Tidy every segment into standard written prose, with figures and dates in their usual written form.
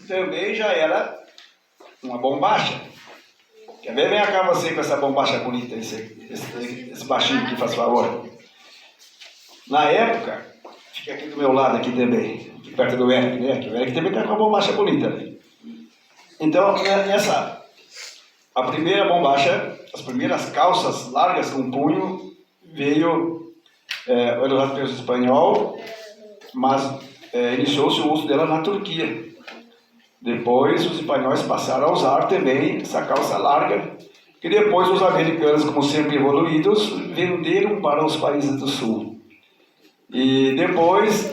também já era uma bombacha. Quer ver? Vem cá você com essa bombacha bonita, esse baixinho aqui, faz favor. Na época, fica aqui do meu lado aqui também, aqui perto do Eric, né? O Eric também está com uma bombacha bonita, né? Então, a primeira bombacha, as primeiras calças largas com punho, veio usado pelo espanhol, mas iniciou-se o uso dela na Turquia. Depois os espanhóis passaram a usar também essa calça larga, que depois os americanos, como sempre evoluídos, venderam para os países do sul. E depois,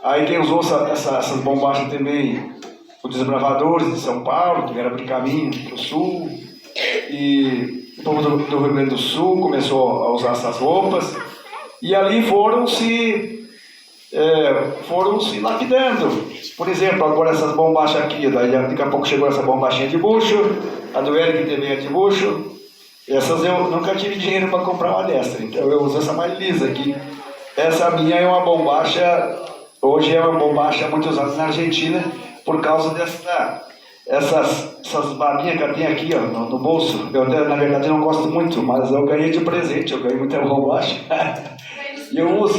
aí quem usou essas bombachas também, os desbravadores de São Paulo, que vieram abrir caminho para o sul, e o povo do Rio Grande do Sul começou a usar essas roupas, e ali foram se lapidando. Por exemplo, agora essas bombachas aqui, daí daqui a pouco chegou essa bombachinha de bucho, a do Eric também é de bucho. Essas eu nunca tive dinheiro para comprar uma dessa, então eu uso essa mais lisa aqui. Essa minha é uma bombacha, hoje é uma bombacha muito usada na Argentina, por causa essas babinhas que eu tenho aqui, ó, no bolso. Eu, na verdade, não gosto muito, mas eu ganhei de presente, eu ganhei muita bombacha. E eu uso.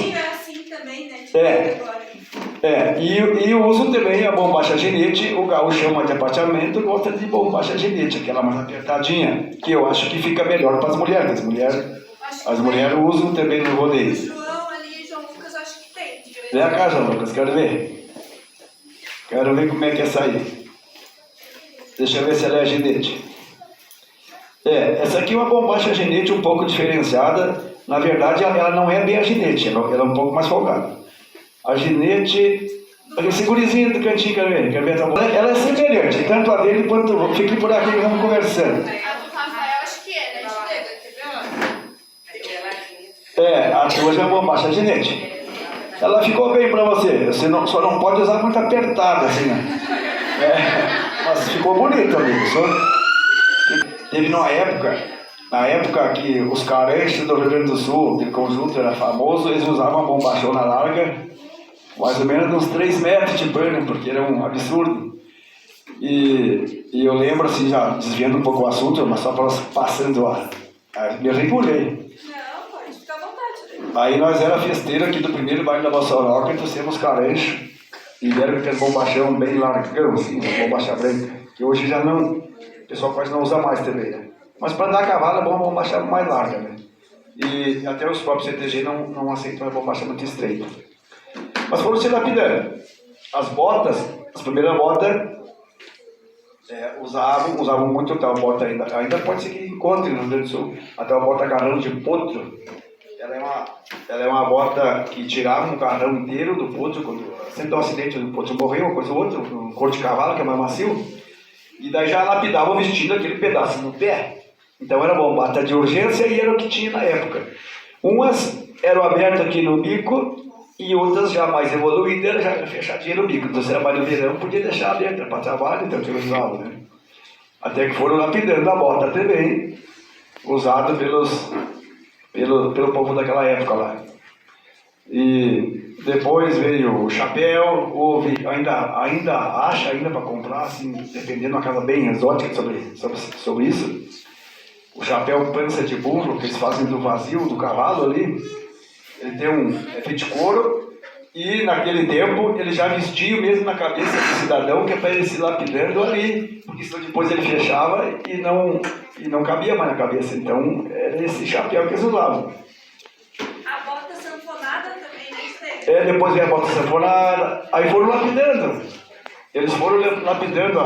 E eu uso também a bombacha ginete. O gaúcho chama de apartamento, gosta de bombacha ginete, aquela mais apertadinha, que eu acho que fica melhor para as mulheres. As mulheres usam também no rodeio. João ali, João Lucas, acho que tem. Vem cá, João Lucas, quero ver. Quero ver como é que é essa aí. Deixa eu ver se ela é ginete. Essa aqui é uma bombacha ginete um pouco diferenciada. Na verdade, ela não é bem a ginete, ela é um pouco mais folgada. A ginete, esse gurizinho do cantinho, quer ver ela é semelhante, tanto a dele quanto a... Fique por aqui, vamos conversando. A do Rafael, acho que é, né? Quer ver? A tua já é uma bombacha ginete. Ela ficou bem pra você, só não pode usar muito apertada, assim, né? Mas ficou bonito, amigo. Teve na época que os caranches do Rio Grande do Sul, aquele conjunto era famoso, eles usavam uma bombachona larga, mais ou menos uns 3 metros de pano, porque era um absurdo. E eu lembro, assim, já desviando um pouco o assunto, mas só passando me regulei. Não, pode ficar à vontade. Aí nós era festeiro aqui do primeiro bairro da Bossoroca, e trouxemos carancho, e deram aquele bombachão bem largão, assim, uma bombacha branca, que hoje já não, o pessoal quase não usa mais também, né? Mas para andar a cavalo é bom uma bombacha mais larga, né? E até os próprios CTG não aceitam a bombacha muito estreita. Mas foram se lapidando. As primeiras botas, usavam muito tal bota ainda pode ser que encontre no Rio Grande do Sul, até a bota carrão de potro. Ela é uma bota que tirava um carrão inteiro do potro, quando sempre um acidente do potro morreu, uma coisa ou outra, um couro de cavalo que é mais macio, e daí já lapidava o vestido aquele pedaço no pé. Então era bombata de urgência e era o que tinha na época. Umas eram abertas aqui no bico e outras já mais evoluídas, já era fechadinha no bico. Então se era mais no verão, podia deixar aberta para trabalho, então que eu usava, né? Até que foram lapidando a bota também, usada pelo povo daquela época lá. E depois veio o chapéu, houve, ainda acha para comprar, assim, dependendo de uma casa bem exótica sobre isso. O chapéu pança de burro, que eles fazem do vazio do cavalo ali, ele tem feito de couro, e naquele tempo ele já vestia mesmo na cabeça do cidadão, que é para ele se lapidando ali, porque senão depois ele fechava e não cabia mais na cabeça. Então era esse chapéu que eles usavam. A bota sanfonada também, né? Depois veio a bota sanfonada, aí foram lapidando. Eles foram lapidando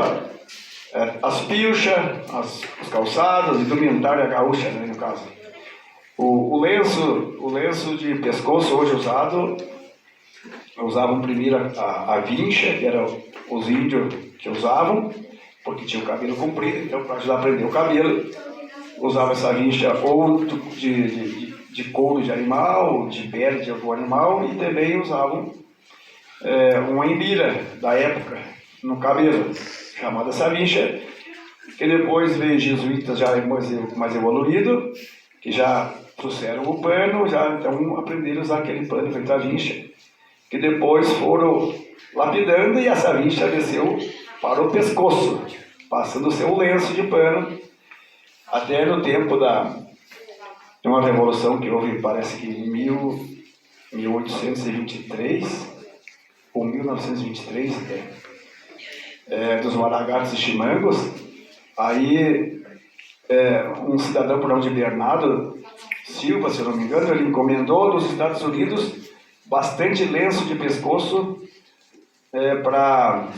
as pilchas, os calçados, indumentária gaúcha, né, no caso. O lenço de pescoço hoje usado, usavam primeiro a vincha, que era os índios que usavam, porque tinha o cabelo comprido, então para ajudar a prender o cabelo, usava essa vincha ou de couro de animal, de pele de algum animal, e também usavam uma embira da época no cabelo, chamada essa vincha, que depois veio jesuítas já mais evoluído, que já trouxeram o pano, já então aprenderam a usar aquele pano feito a vincha, que depois foram lapidando, e essa vincha desceu para o pescoço, passando o seu lenço de pano, até no tempo de uma revolução que houve, parece que em 1823, ou 1923 até, dos Maragatos e Chimangos. Aí um cidadão por nome de Bernardo Silva, se eu não me engano, ele encomendou dos Estados Unidos bastante lenço de pescoço para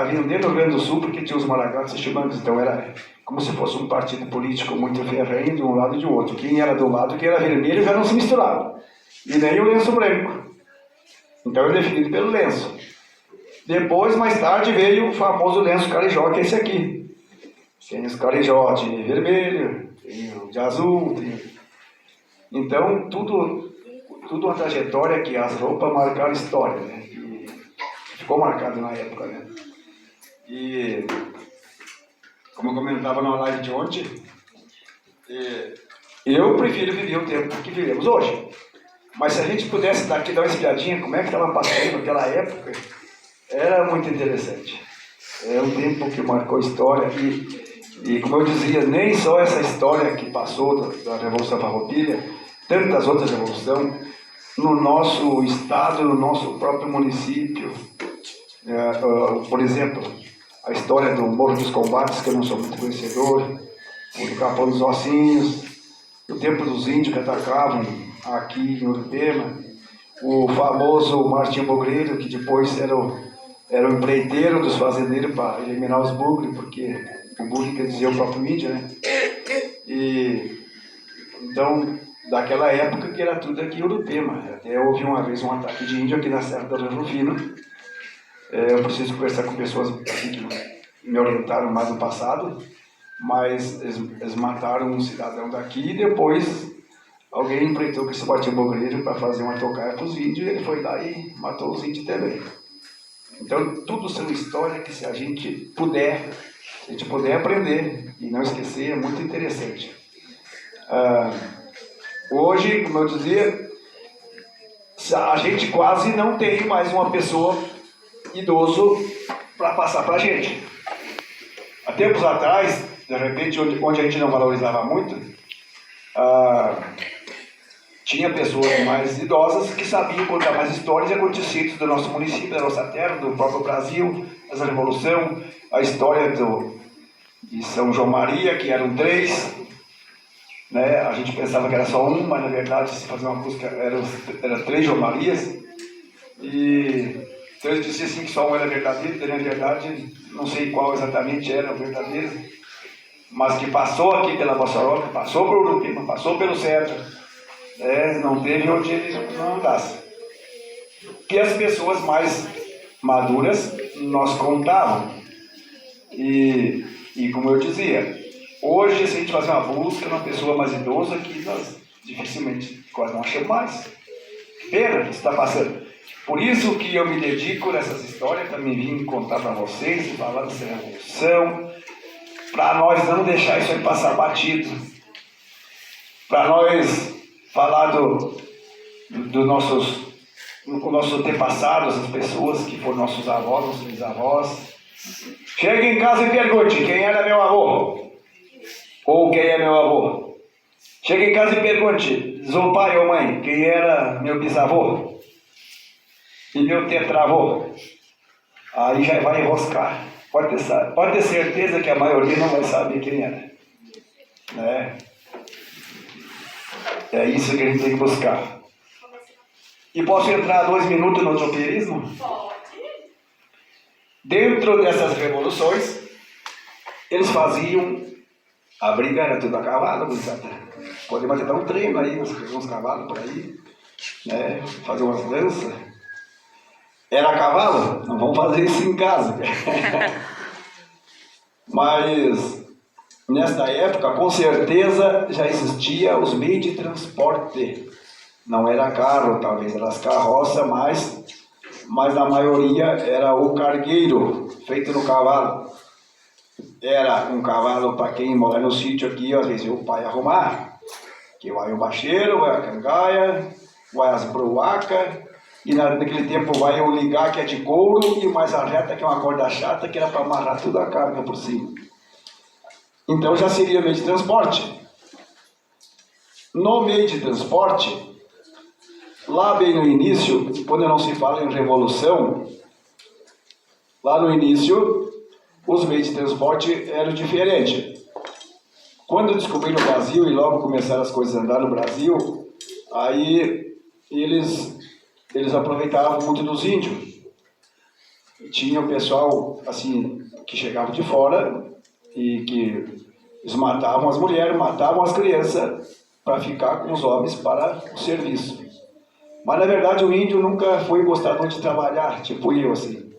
vender no Rio Grande do Sul, porque tinha os Maragatos e Chimangos. Então era como se fosse um partido político muito ferrenho de um lado e de outro. Quem era do lado, quem era vermelho, já não se misturava. E nem o lenço branco. Então é definido pelo lenço. Depois, mais tarde, veio o famoso lenço carijó, que é esse aqui. Tem os carijó de vermelho, tem o de azul. Então, tudo uma trajetória que as roupas marcaram história, né? E ficou marcado na época, né? E, como eu comentava na live de ontem, eu prefiro viver o tempo que vivemos hoje. Mas se a gente pudesse daqui dar uma espiadinha, como é que estava passando naquela época, era muito interessante. É um tempo que marcou história e como eu dizia, nem só essa história que passou da Revolução Farroupilha, tantas outras revoluções, no nosso estado, no nosso próprio município. Por exemplo, a história do Morro dos Combates, que eu não sou muito conhecedor, o do Capão dos Ossinhos, o tempo dos índios que atacavam aqui em Urupema, o famoso Martinho Bogreiro, que depois era o empreiteiro dos fazendeiros para eliminar os bugres, porque o bugre quer dizer o próprio índio, né? E então, daquela época que era tudo aqui em Urupema. Até houve uma vez um ataque de índio aqui na Serra do Rio Rufino. Eu preciso conversar com pessoas assim, que me orientaram mais no passado, mas eles mataram um cidadão daqui e depois alguém empreitou com esse Martinho Bogreiro para fazer uma tocaia para os índios e ele foi lá e matou os índios também. Então, tudo são histórias que se a gente puder aprender e não esquecer, é muito interessante. Hoje, como eu dizia, a gente quase não tem mais uma pessoa idoso para passar para a gente. Há tempos atrás, de repente, onde a gente não valorizava muito, tinha pessoas mais idosas que sabiam contar mais histórias e acontecimentos do nosso município, da nossa terra, do próprio Brasil, essa revolução, a história de São João Maria, que eram 3, né? A gente pensava que era só um, mas na verdade, se fazer uma busca, eram 3 João Marias, e então eles diziam assim que só um era verdadeiro, na verdade, não sei qual exatamente era o verdadeiro, mas que passou aqui pela Bossoroca, passou por Urupema, passou pelo Centro, não teve onde ele não andasse. Que as pessoas mais maduras nós contavam. E como eu dizia, hoje se a gente fazer uma busca numa pessoa mais idosa, que nós dificilmente quase não achamos mais. Pena que está passando. Por isso que eu me dedico nessas histórias, também vim contar para vocês, falar dessa revolução, para nós não deixar isso aí passar batido, para nós falar do nossos antepassados, as pessoas que foram nossos avós, nossos bisavós. Chegue em casa e pergunte quem era meu avô, ou quem é meu avô. Chegue em casa e pergunte, diz o pai ou mãe, quem era meu bisavô e meu tetravô. Aí já vai enroscar. Pode ter certeza que a maioria não vai saber quem era. Né? É isso que a gente tem que buscar. E posso entrar 2 minutos no tropeirismo? Pode. Dentro dessas revoluções, eles faziam... A briga era tudo a cavalo, podemos até dar um treino aí, uns cavalos por aí, né? Fazer umas danças. Era a cavalo? Não vamos fazer isso em casa. Mas, nesta época, com certeza, já existia os meios de transporte. Não era carro, talvez eram as carroças, mas na maioria era o cargueiro, feito no cavalo. Era um cavalo para quem mora no sítio aqui, às vezes o pai arrumar. Que vai o bacheiro, vai a cangaia, vai as bruacas, e naquele tempo vai o ligar que é de couro e mais a reta que é uma corda chata que era para amarrar toda a carga por cima. Então já seria meio de transporte. No meio de transporte, lá bem no início, quando não se fala em revolução, lá no início, os meios de transporte eram diferentes. Quando descobriram o Brasil e logo começaram as coisas a andar no Brasil, aí eles aproveitavam muito dos índios. Tinha o pessoal assim que chegava de fora e que eles matavam as mulheres, matavam as crianças para ficar com os homens para o serviço. Mas na verdade o índio nunca foi gostador de trabalhar, tipo eu assim.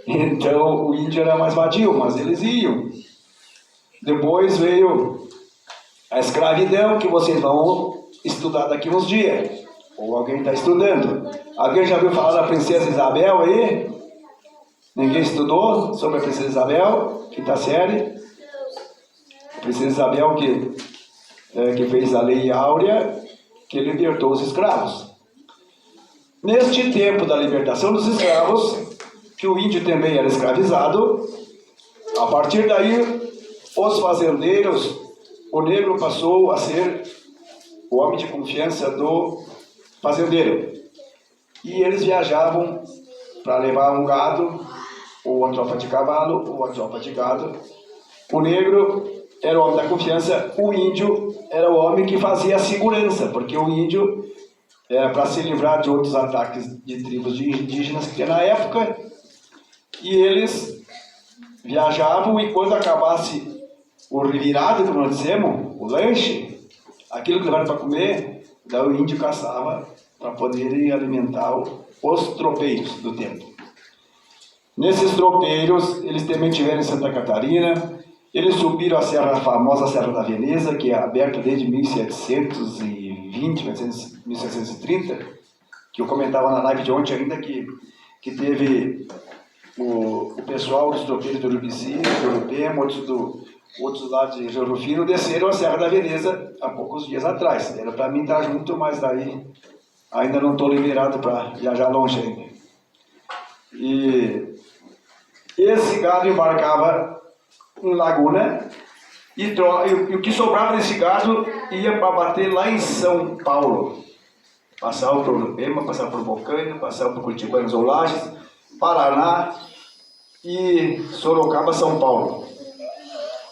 Então o índio era mais vadio, mas eles iam. Depois veio a escravidão, que vocês vão estudar daqui uns dias. Ou alguém está estudando. Alguém já ouviu falar da princesa Isabel aí? Ninguém estudou sobre a princesa Isabel? Quinta série? A princesa Isabel que fez a lei áurea, que libertou os escravos. Neste tempo da libertação dos escravos, que o índio também era escravizado, a partir daí, os fazendeiros, o negro passou a ser o homem de confiança do fazendeiro. E eles viajavam para levar um gado, ou a tropa de cavalo, ou a tropa de gado. O negro era o homem da confiança, o índio era o homem que fazia a segurança, porque o índio era para se livrar de outros ataques de tribos de indígenas que tinha na época, e eles viajavam e quando acabasse o revirado, como nós dizemos, o lanche, aquilo que levaram para comer, daí o índio caçava para poderem alimentar os tropeiros do tempo. Nesses tropeiros, eles também tiveram em Santa Catarina, eles subiram a famosa Serra da Veneza, que é aberta desde 1720, 1730, que eu comentava na live de ontem ainda, que teve o pessoal dos tropeiros do Urubici, do Urupema, outros lá de Rio Rufino, desceram a Serra da Veneza há poucos dias atrás. Era para mim estar junto, mas daí ainda não estou liberado para viajar longe ainda. E esse gado embarcava em Laguna e o que sobrava desse gado ia para bater lá em São Paulo. Passava por Urupema, passava por Bocaina, passava por Curitibanos ou Lages, Paraná e Sorocaba, São Paulo.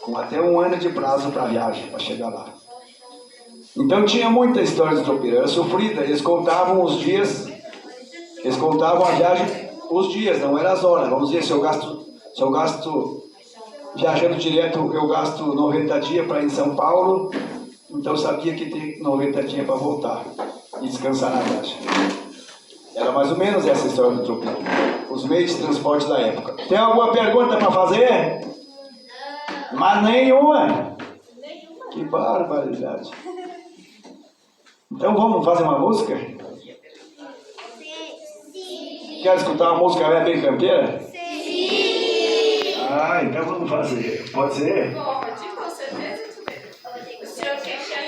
Com até 1 ano de prazo para a viagem, para chegar lá. Então tinha muita história de tropeiro, era sofrida. Eles contavam os dias, eles contavam a viagem, os dias, não eram as horas. Vamos dizer, se eu gasto viajando direto, eu gasto 90 dias para ir em São Paulo, então eu sabia que tem 90 dias para voltar e descansar na viagem. Era mais ou menos essa história do tropeiro. Os meios de transporte da época. Tem alguma pergunta para fazer? Mas nenhuma. Que barbaridade. Então vamos fazer uma música? Quer escutar uma música bem campeira? Sim. Ah, então vamos fazer. Pode ser? Pode, com certeza. O senhor quer que a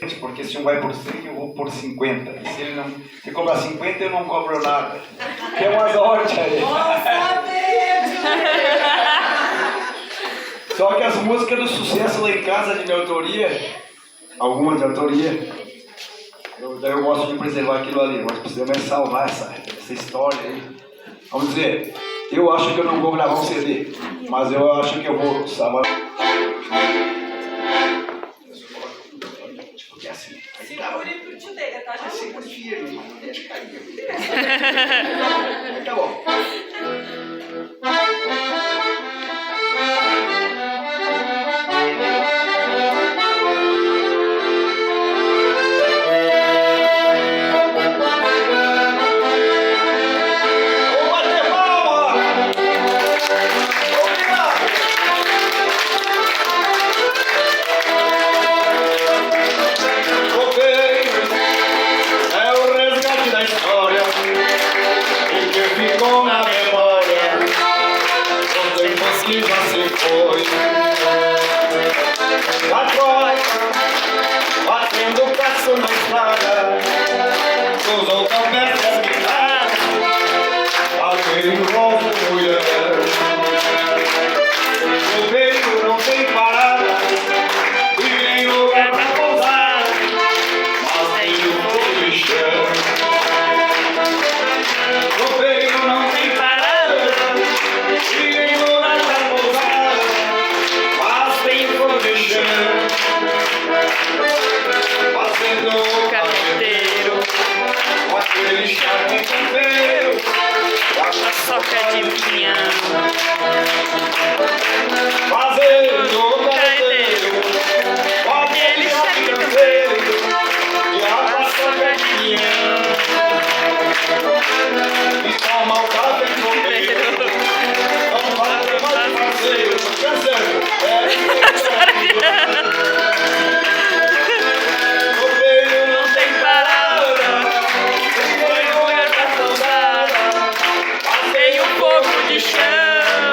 gente porque se um vai por 100, eu vou por 50. E se ele não, se cobrar 50, eu não cobro nada. Tem uma sorte aí. Nossa, Só que as músicas do sucesso lá em casa de minha autoria, algumas de autoria, eu gosto de preservar aquilo ali, mas precisamos salvar essa história aí. Vamos dizer, eu acho que eu não vou gravar um CD, mas eu acho que eu vou salvar. Porque assim, aí tá. segure pro tio dele, tá? Já Segura firme, não deixa cair. Aí tá bom. Batendo o passo na estrada, Fazendo o carreteiro, pode ele já canseiro, e a paçoca de pinhão. E toma o café em copeiro, não vai ter mais passeio, canseiro, copeiro não tem parada, tem lugar pra pousada, Tem um fogo de chão.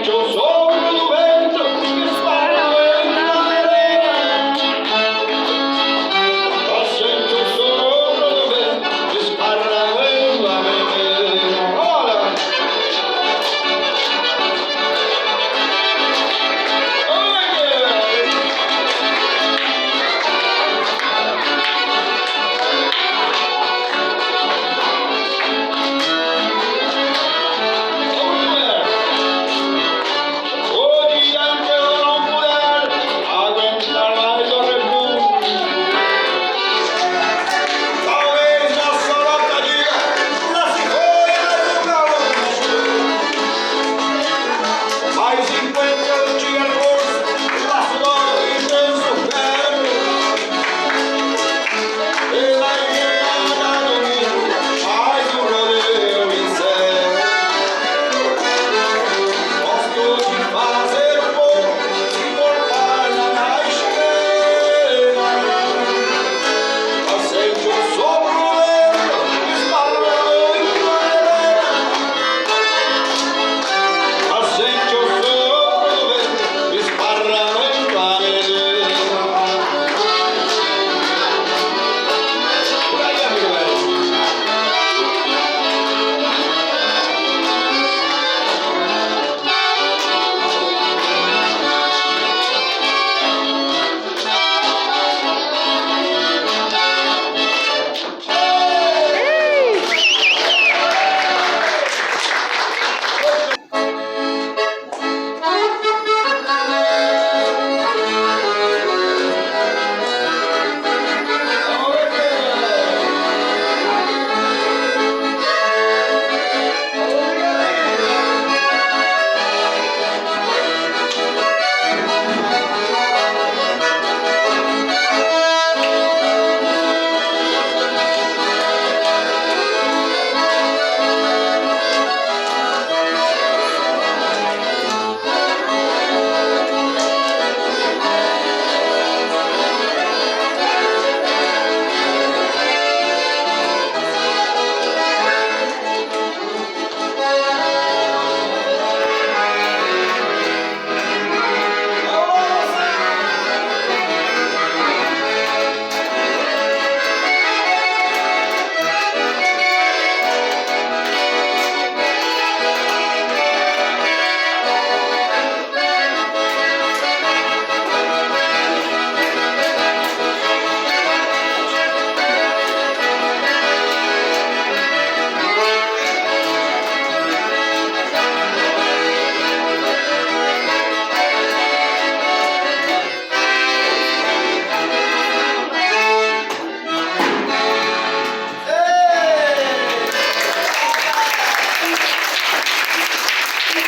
Assente o sopro do vento que esparramando a areia. Assente o sopro do vento que esparramando a areia. Olha!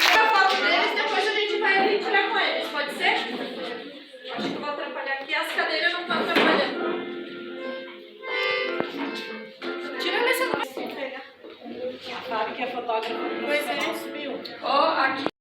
Tira foto deles, depois a gente vai ali tirar com eles, pode ser? Acho que eu vou atrapalhar aqui, as cadeiras não estão atrapalhando. Tira nessa. A Fábio, que é fotógrafa, pois é, subiu. Ó, aqui.